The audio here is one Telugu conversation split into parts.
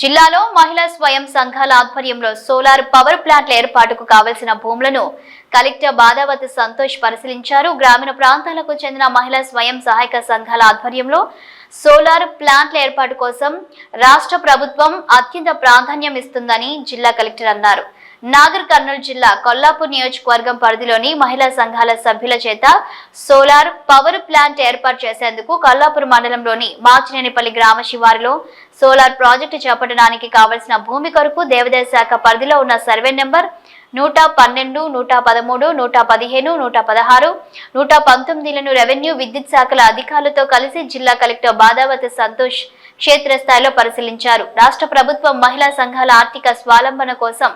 జిల్లాలో మహిళా స్వయం సంఘాల ఆధ్వర్యంలో సోలార్ పవర్ ప్లాంట్ల ఏర్పాటుకు కావలసిన భూములను కలెక్టర్ బాదావతి సంతోష్ పరిశీలించారు. గ్రామీణ ప్రాంతాలకు చెందిన మహిళా స్వయం సహాయక సంఘాల ఆధ్వర్యంలో సోలార్ ప్లాంట్ల ఏర్పాటు కోసం రాష్ట్ర ప్రభుత్వం అత్యంత ప్రాధాన్యం ఇస్తుందని జిల్లా కలెక్టర్ అన్నారు. నాగర్ కర్నూలు జిల్లా కొల్లాపూర్ నియోజకవర్గం పరిధిలోని మహిళా సంఘాల సభ్యుల చేత సోలార్ పవర్ ప్లాంట్ ఏర్పాటు చేసేందుకు కొల్లాపూర్ మండలంలోని మార్చినేనిపల్లి గ్రామ శివారులో సోలార్ ప్రాజెక్టు చేపట్టడానికి కావలసిన భూమి కొరకు దేవాదాయ శాఖ పరిధిలో ఉన్న సర్వే నెంబర్ 112, 113, 115, 116, 119లను రెవెన్యూ విద్యుత్ శాఖల అధికారులతో కలిసి జిల్లా కలెక్టర్ బాదావతి సంతోష్ క్షేత్రస్థాయిలో పరిశీలించారు. రాష్ట్ర ప్రభుత్వం మహిళా సంఘాల ఆర్థిక స్వావలంబన కోసం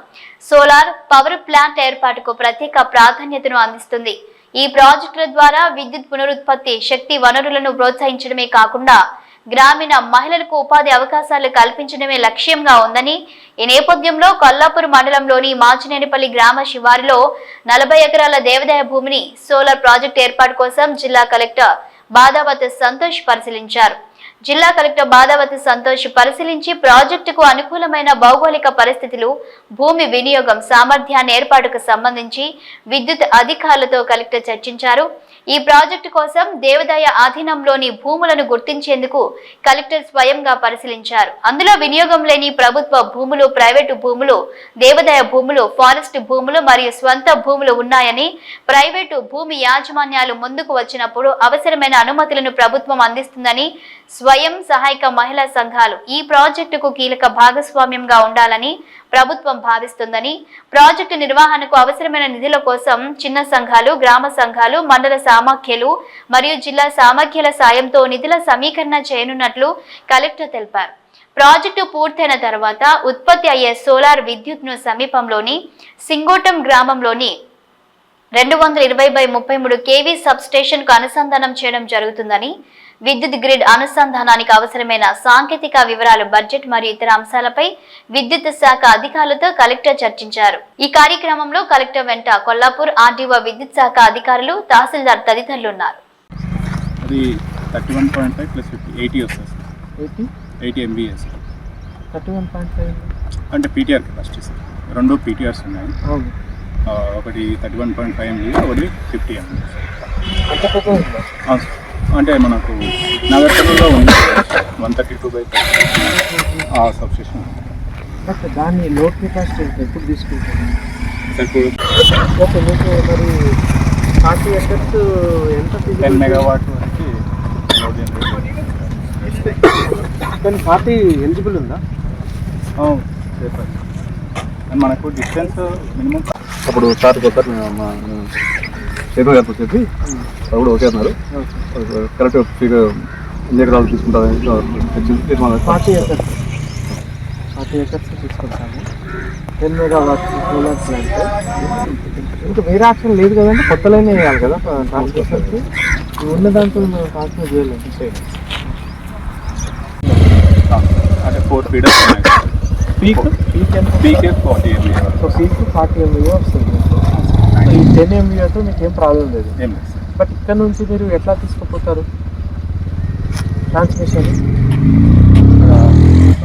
సోలార్ పవర్ ప్లాంట్ ఏర్పాటుకు ప్రత్యేక ప్రాధాన్యతను అందిస్తుంది. ఈ ప్రాజెక్టుల ద్వారా విద్యుత్ పునరుత్పత్తి శక్తి వనరులను ప్రోత్సహించడమే కాకుండా గ్రామీణ మహిళలకు ఉపాధి అవకాశాలు కల్పించడమే లక్ష్యంగా ఉందని, ఈ నేపథ్యంలో కొల్లాపూర్ మండలంలోని మార్చినేనిపల్లి గ్రామ శివారులో 40 ఎకరాల దేవాదాయ భూమిని సోలార్ ప్రాజెక్టు ఏర్పాటు కోసం జిల్లా కలెక్టర్ బాదావతి సంతోష్ పరిశీలించారు. జిల్లా కలెక్టర్ బాదావతి సంతోష్ పరిశీలించి ప్రాజెక్టుకు అనుకూలమైన భౌగోళిక పరిస్థితులు, భూమి వినియోగం సామర్థ్యాన్ని ఏర్పాటుకు సంబంధించి విద్యుత్ అధికారులతో కలెక్టర్ చర్చించారు. ఈ ప్రాజెక్టు కోసం దేవాదాయ ఆధీనంలోని భూములను గుర్తించేందుకు కలెక్టర్ స్వయంగా పరిశీలించారు. అందులో వినియోగం లేని ప్రభుత్వ భూములు, ప్రైవేటు భూములు, దేవాదాయ భూములు, ఫారెస్ట్ భూములు మరియు స్వంత భూములు ఉన్నాయని, ప్రైవేటు భూమి యాజమాన్యాలు ముందుకు వచ్చినప్పుడు అవసరమైన అనుమతులను ప్రభుత్వం అందిస్తుందని, స్వయం సహాయక మహిళా సంఘాలు ఈ ప్రాజెక్టుకు కీలక భాగస్వామ్యంగా ఉండాలని ప్రభుత్వం భావిస్తుందని, ప్రాజెక్టు నిర్వహణకు అవసరమైన నిధుల కోసం చిన్న సంఘాలు, గ్రామ సంఘాలు, మండల సామాఖ్యలు మరియు జిల్లా సామాఖ్యల సాయంతో నిధుల సమీకరణ చేయనున్నట్లు కలెక్టర్ తెలిపారు. ప్రాజెక్టు పూర్తయిన తర్వాత ఉత్పత్తి అయ్యే సోలార్ విద్యుత్ను సమీపంలోని సింగోటం గ్రామంలోని 220/33 kV సబ్ స్టేషన్ కు అనుసంధానం చేయడం జరుగుతుందని, విద్యుత్ గ్రిడ్ అనుసంధానానికి అవసరమైన సాంకేతిక వివరాలు, బడ్జెట్ మరియు ఇతర అంశాలపై విద్యుత్ శాఖ అధికారులతో కలెక్టర్ చర్చించారు. ఈ కార్యక్రమంలో కలెక్టర్ వెంట కొల్లాపూర్ ఆర్డీఓ, విద్యుత్ శాఖ అధికారులు, తహసీల్దార్ తదితరులు ఉన్నారు. అంటే పీటీఆర్ కెపాసిటీ సార్, 2 పీటీఆర్స్ ఉన్నాయి. ఒకటి 31.5 MVA, ఒకటి 50 MVA. అంటే మనకు నగర్ కర్నూలులో ఉంది 132/30 ఆ సబ్స్టేషన్. దాన్ని లోడ్ కెపాసిటీ ఎప్పుడు తీసుకుంటారు? ఓకే, మీకు మరి 40 ఎకర్స్ ఎంత 10 మెగావాట్ వరకు లోడ్ జనరేట్. కానీ 40 ఎలిజిబుల్ ఉందా? చెప్పండి. మనకు డిస్టెన్స్ మినిమం. అప్పుడు సార్కి ఒకసారి చేతులు గారికి వచ్చేసి అది కూడా ఓకే అన్నారు. కరెక్ట్ ఫిగర్ ఎన్ని ఎకరాలు తీసుకుంటారని 40 ఎకర్స్ తీసుకుంటాము. 10 మెగావాట్ సోలార్ ప్లాంట్. ఇంకా వేరే ఆప్షన్ లేదు కదండి, కొత్త లైన్ వేయాలి కదా ట్రాన్స్మిషన్కి. ఉన్న దాంట్లో మనం ట్రాన్స్మిట్ చేయలేము. అంటే 4 ఫీడర్స్ ఉన్నాయి. Peak 40 MVA. So peak 40 MVA వస్తుంది. సో ఈ 10 MVAతో మీకు ఏం ప్రాబ్లం లేదు. బట్ ఇక్కడ నుంచి మీరు ఎట్లా తీసుకుపోతారు ట్రాన్స్మిషన్?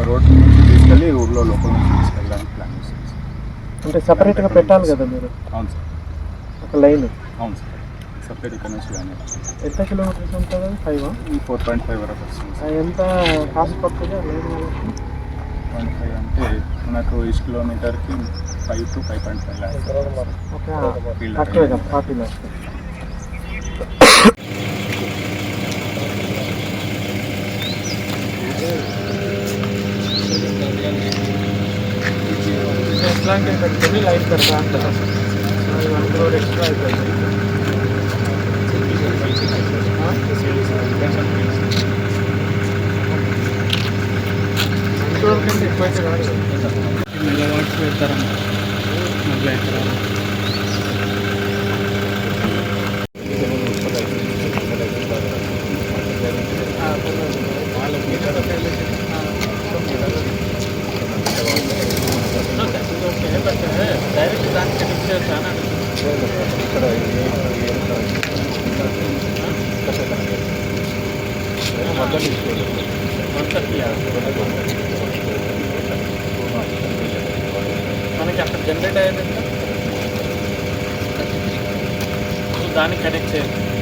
రోడ్ నుంచి తీసుకెళ్ళి ఊళ్ళో లోపల నుంచి తీసుకెళ్ళడానికి ప్లాన్ చేస్తుంది. అంటే సపరేట్గా పెట్టాలి కదా మీరు? అవును సార్, ఒక లైన్. అవును సార్, సపరేట్ ఇక్కడ నుంచి కానీ. ఎంత కిలోమీటర్స్ ఉంటుంది? 4.5 వరకు వస్తుంది. ఎంత కాస్ట్ పడుతుంది లైన్? 0.5 అంటే మనకు ఈచ్ కిలోమీటర్కి 5 to 5.5 lakhs. తక్కువే కదా, 40 lakhs. ఎట్లాంటి పెట్టుకొని లైన్ పెడతా అంటారు. 1 crore ఎక్స్ట్రా అయిపోయింది. కంటే ఎక్కువైతే కాదు. మెగావాట్స్ పెడతారన్న 40 ఎకరాలు. డైరెక్ట్ దానికి చాలా మొత్తం 130 జనరేట్ అయ్యేది ఎంత? సో దాన్ని కనెక్ట్ చేయాలి.